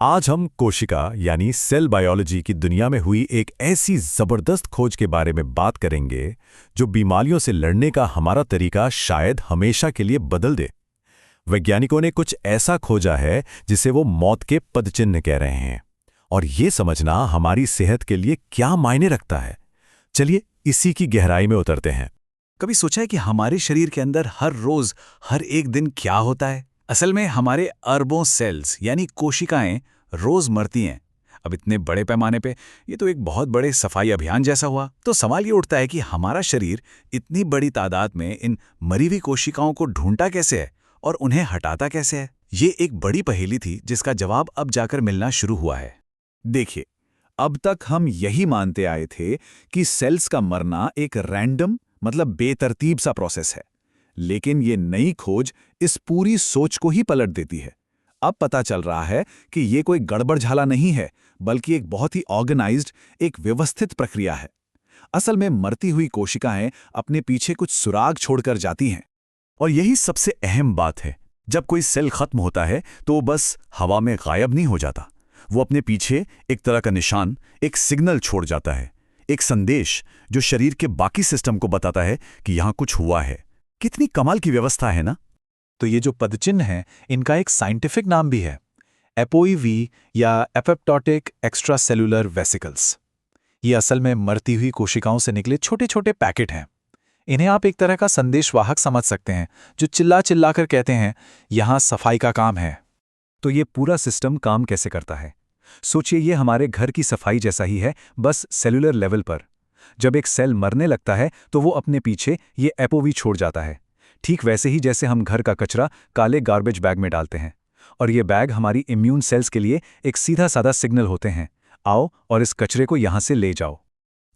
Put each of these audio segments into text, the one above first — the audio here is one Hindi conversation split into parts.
आज हम कोशिका यानी सेल बायोलॉजी की दुनिया में हुई एक ऐसी जबरदस्त खोज के बारे में बात करेंगे जो बीमारियों से लड़ने का हमारा तरीका शायद हमेशा के लिए बदल दे। वैज्ञानिकों ने कुछ ऐसा खोजा है जिसे वो मौत के पदचिन्ह कह रहे हैं, और ये समझना हमारी सेहत के लिए क्या मायने रखता है। चलिए इसी की गहराई में उतरते हैं। कभी सोचा है कि हमारे शरीर के अंदर हर रोज हर एक दिन क्या होता है? असल में हमारे अरबों सेल्स यानी कोशिकाएं रोज मरती हैं। अब इतने बड़े पैमाने पे ये तो एक बहुत बड़े सफाई अभियान जैसा हुआ। तो सवाल ये उठता है कि हमारा शरीर इतनी बड़ी तादाद में इन मरी हुई कोशिकाओं को ढूंढता कैसे है और उन्हें हटाता कैसे है? ये एक बड़ी पहेली थी जिसका जवाब अब जाकर मिलना शुरू हुआ है। देखिए, अब तक हम यही मानते आए थे कि सेल्स का मरना एक रैंडम मतलब बेतरतीब सा प्रोसेस है, लेकिन ये नई खोज इस पूरी सोच को ही पलट देती है। अब पता चल रहा है कि ये कोई गड़बड़झाला नहीं है, बल्कि एक बहुत ही ऑर्गेनाइज्ड, एक व्यवस्थित प्रक्रिया है। असल में मरती हुई कोशिकाएं अपने पीछे कुछ सुराग छोड़कर जाती हैं। और यही सबसे अहम बात है। जब कोई सेल खत्म होता है तो वो बस हवा में गायब नहीं हो जाता। वो अपने पीछे एक तरह का निशान, एक सिग्नल छोड़ जाता है, एक संदेश जो शरीर के बाकी सिस्टम को बताता है कि यहां कुछ हुआ है। कितनी कमाल की व्यवस्था है ना? तो ये जो पदचिन्ह हैं, इनका एक साइंटिफिक नाम भी है, एपोईवी या एपोप्टोटिक एक्स्ट्रासेलुलर वेसिकल्स। ये असल में मरती हुई कोशिकाओं से निकले छोटे छोटे पैकेट हैं। इन्हें आप एक तरह का संदेशवाहक समझ सकते हैं, जो चिल्ला चिल्ला कर कहते हैं, यहां सफाई का काम है। तो ये पूरा सिस्टम काम कैसे करता है? सोचिए, ये हमारे घर की सफाई जैसा ही है, बस सेलुलर लेवल पर। जब एक सेल मरने लगता है तो वो अपने पीछे ये एपोवी छोड़ जाता है, ठीक वैसे ही जैसे हम घर का कचरा काले गार्बेज बैग में डालते हैं। और ये बैग हमारी इम्यून सेल्स के लिए एक सीधा साधा सिग्नल होते हैं, आओ और इस कचरे को यहां से ले जाओ।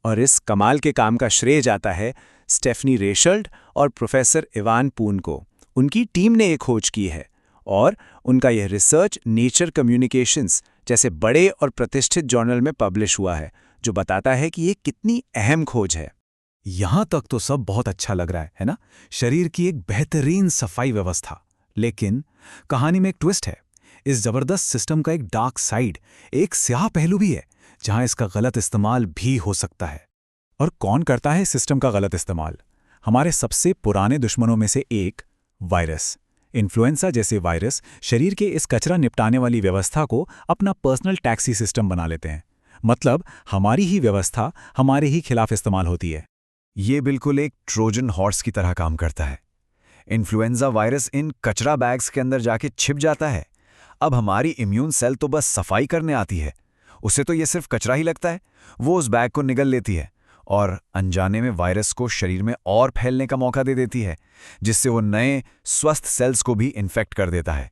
और इस कमाल के काम का श्रेय जाता है स्टेफनी रेशल्ड और प्रोफेसर इवान पून को। उनकी टीम ने एक खोज की है और उनका यह रिसर्च नेचर कम्युनिकेशंस जैसे बड़े और प्रतिष्ठित जर्नल में पब्लिश हुआ है, जो बताता है कि ये कितनी अहम खोज है। यहां तक तो सब बहुत अच्छा लग रहा है ना? शरीर की एक बेहतरीन सफाई व्यवस्था। लेकिन कहानी में एक ट्विस्ट है। इस जबरदस्त सिस्टम का एक डार्क साइड, एक स्याह पहलू भी है, जहां इसका गलत इस्तेमाल भी हो सकता है। और कौन करता है इस सिस्टम का गलत इस्तेमाल? हमारे सबसे पुराने दुश्मनों में से एक, वायरस। इन्फ्लुएंजा जैसे वायरस शरीर के इस कचरा निपटाने वाली व्यवस्था को अपना पर्सनल टैक्सी सिस्टम बना लेते हैं। मतलब हमारी ही व्यवस्था हमारे ही खिलाफ इस्तेमाल होती है। ये बिल्कुल एक ट्रोजन हॉर्स की तरह काम करता है। इन्फ्लुएंजा वायरस इन कचरा बैग्स के अंदर जाके छिप जाता है। अब हमारी इम्यून सेल तो बस सफाई करने आती है, उसे तो ये सिर्फ कचरा ही लगता है। वो उस बैग को निगल लेती है और अनजाने में वायरस को शरीर में और फैलने का मौका दे देती है, जिससे वो नए स्वस्थ सेल्स को भी इन्फेक्ट कर देता है।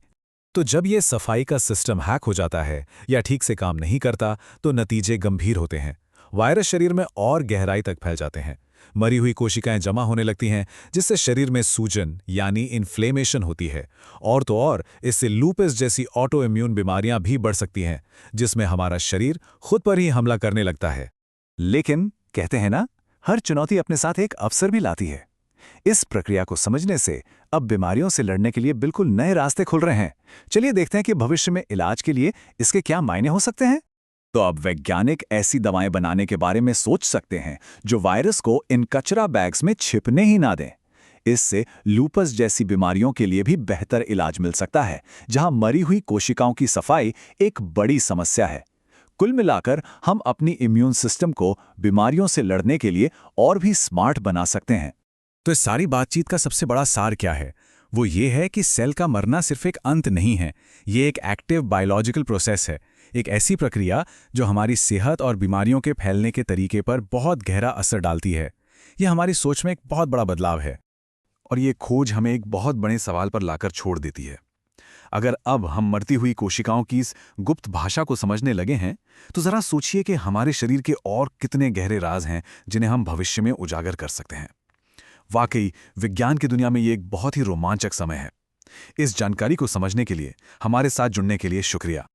तो जब ये सफाई का सिस्टम हैक हो जाता है या ठीक से काम नहीं करता, तो नतीजे गंभीर होते हैं। वायरस शरीर में और गहराई तक फैल जाते हैं। मरी हुई कोशिकाएं जमा होने लगती हैं, जिससे शरीर में सूजन यानी इन्फ्लेमेशन होती है। और तो और इससे लूपस जैसी ऑटो इम्यून बीमारियां भी बढ़ सकती हैं, जिसमें हमारा शरीर खुद पर ही हमला करने लगता है। लेकिन कहते हैं ना, हर चुनौती अपने साथ एक अवसर भी लाती है। इस प्रक्रिया को समझने से अब बीमारियों से लड़ने के लिए बिल्कुल नए रास्ते खुल रहे हैं। चलिए देखते हैं कि भविष्य में इलाज के लिए इसके क्या मायने हो सकते हैं। तो अब वैज्ञानिक ऐसी दवाएं बनाने के बारे में सोच सकते हैं जो वायरस को इन कचरा बैग्स में छिपने ही ना दें। इससे लूपस जैसी बीमारियों के लिए भी बेहतर इलाज मिल सकता है, जहां मरी हुई कोशिकाओं की सफाई एक बड़ी समस्या है। कुल मिलाकर हम अपनी इम्यून सिस्टम को बीमारियों से लड़ने के लिए और भी स्मार्ट बना सकते हैं। तो इस सारी बातचीत का सबसे बड़ा सार क्या है? वो ये है कि सेल का मरना सिर्फ एक अंत नहीं है, ये एक एक्टिव बायोलॉजिकल प्रोसेस है, एक ऐसी प्रक्रिया जो हमारी सेहत और बीमारियों के फैलने के तरीके पर बहुत गहरा असर डालती है। ये हमारी सोच में एक बहुत बड़ा बदलाव है। और ये खोज हमें एक बहुत बड़े सवाल पर लाकर छोड़ देती है। अगर अब हम मरती हुई कोशिकाओं की इस गुप्त भाषा को समझने लगे हैं, तो जरा सोचिए कि हमारे शरीर के और कितने गहरे राज हैं जिन्हें हम भविष्य में उजागर कर सकते हैं। वाकई विज्ञान की दुनिया में ये एक बहुत ही रोमांचक समय है। इस जानकारी को समझने के लिए, हमारे साथ जुड़ने के लिए शुक्रिया।